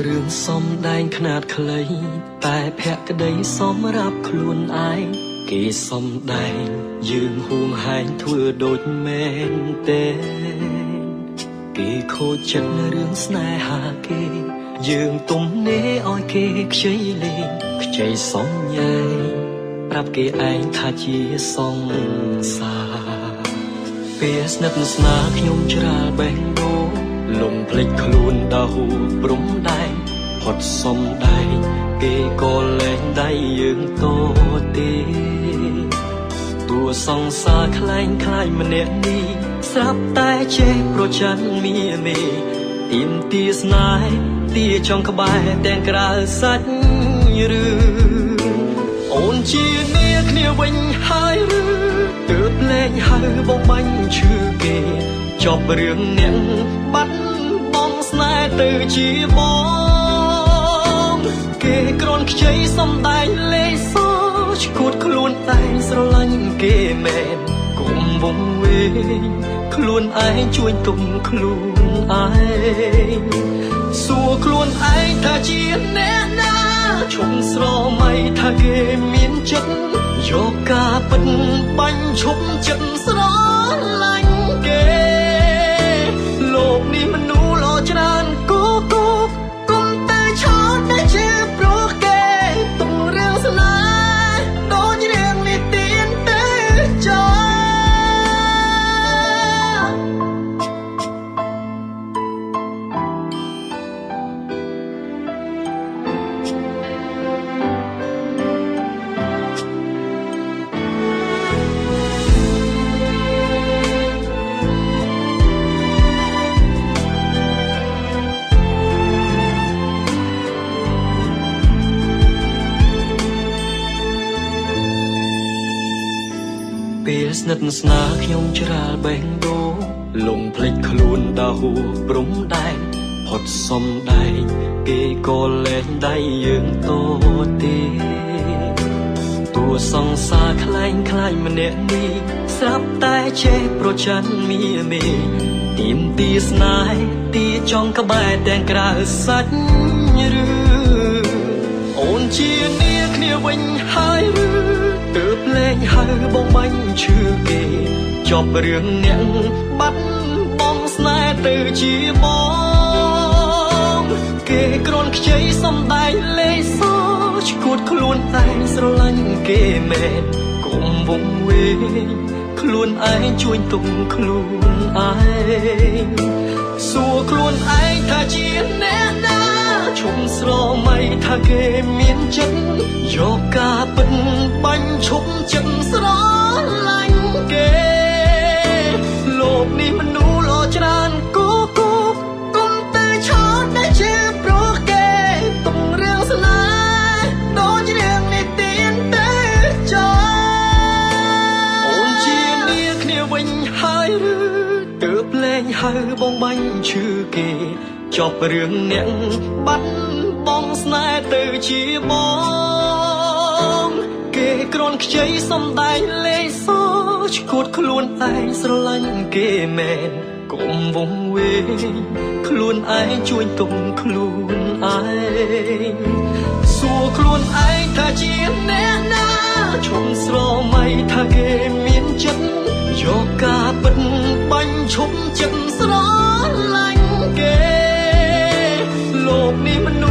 រឿងសំដែងខ្នាតខ្លីតែភក្តីសម្រាប់ខ្លួនឯងគេសំដែងយើងហួងហែងធ្វើដូចមែនទេគេខូចចិត្តរឿងស្នេហាគេយើងទំនេរឲ្យគេខ្ចីលេងខ្ចីសំញែងប្រាប់គេឯងថាជាសង្សារពេលស្និទ្ធស្នាលខ្ញុំច្រាលបេះដូងលំភ្លេចខ្លួនដល់ហួព្រំដែងផុតសំដែងគេក៏លែងដៃយើងតទេតួសង្សារខ្លែងខ្លាយម្នាក់នេះស្រាប់តែចេះប្រច័ណ្ឌមីមេទៀមទាស្នេហ៍ទាចង់ក្បែរទាំងក្រៅសាច់ឬអូនជានាគ្នាវិញហើយឬទើបលែងហៅបងបាញ់ឈឺគេចប់រឿងអ្នកបាត់បង់ស្នេហ៍ទៅជាបងគេគ្រាន់ខ្ចីសំដែងលេងសើចឈួតខ្លួនតែងស្រឡាញ់គេមែនកុំវងវែងខ្លួនឯងជួយទុំខ្លួនឯងសួរខ្លួនឯងថាជាអ្នកណាឈប់ស្រមៃថាគេមានចិត្តយកការពិតបាញ់ឈប់ចិត្តស្រឡាញ់គេលោកនេះមនុស្សល្អច្រើនគូគូគុំតែឆោតតែជាព្រោះគេទុំរឿងស្នេហ៍ដូចរឿងនេះទៀនទេចោពេលស្និទ្ធស្នាលខ្ញុំច្រាលបេះដូងលងភ្លេចខ្លួនដល់ហួព្រំដែងផុតសំដែងគេក៏លែងដៃយើងតទេតួសង្សារខ្លែងខ្លាយម្នាក់នេះស្រាប់តែចេះប្រច័ណ្ឌមីមេទៀមទាស្នេហ៍ទាចង់ក្បែរទាំងក្រៅសាច់ឬអូនជានាគ្នាវិញហើយឬទើបលែងហៅបងបាញ់ឈឺគេចប់រឿងអ្នកបាត់បង់ស្នេហ៍ទៅជាបងគេគ្រាន់ខ្ចីសំដែងលេងសើចឈួតខ្លួនឯងស្រឡាញ់គេមែនកុំវងវែងខ្លួនឯងជួយទុំខ្លួនឯងសួរខ្លួនឯងថាជាអ្នកណាឈប់ស្រមៃថាគេមានចិត្តយកការពិតបាញ់ឈប់ចិត្តស្រឡាញ់គេលោកនេះមនុស្សល្អច្រើនគូគូគុំតែឆោតតែជាព្រោះគេទុំរឿងស្នេហ៍ដូចរឿងនេះទៀនទេចោអូនជានាគ្នាវិញហើយឬទើបលែងហៅបងបាញ់ឈឺគេចប់រឿងអ្នកបាត់បង់ស្នេហ៍ទៅជាបងគេគ្រាន់ខ្ចីសំដែងលេងសើចឈួតខ្លួនឯងស្រឡាញ់គេមែនកុំវងវែងខ្លួនឯងជួយទុំខ្លួនឯងសួរខ្លួនឯងថាជាអ្នកណាឈប់ស្រមៃថាគេមានចិត្តយកការពិតបាញ់ឈប់ចិត្តស្រឡាញ់គេលោកនេះមនុ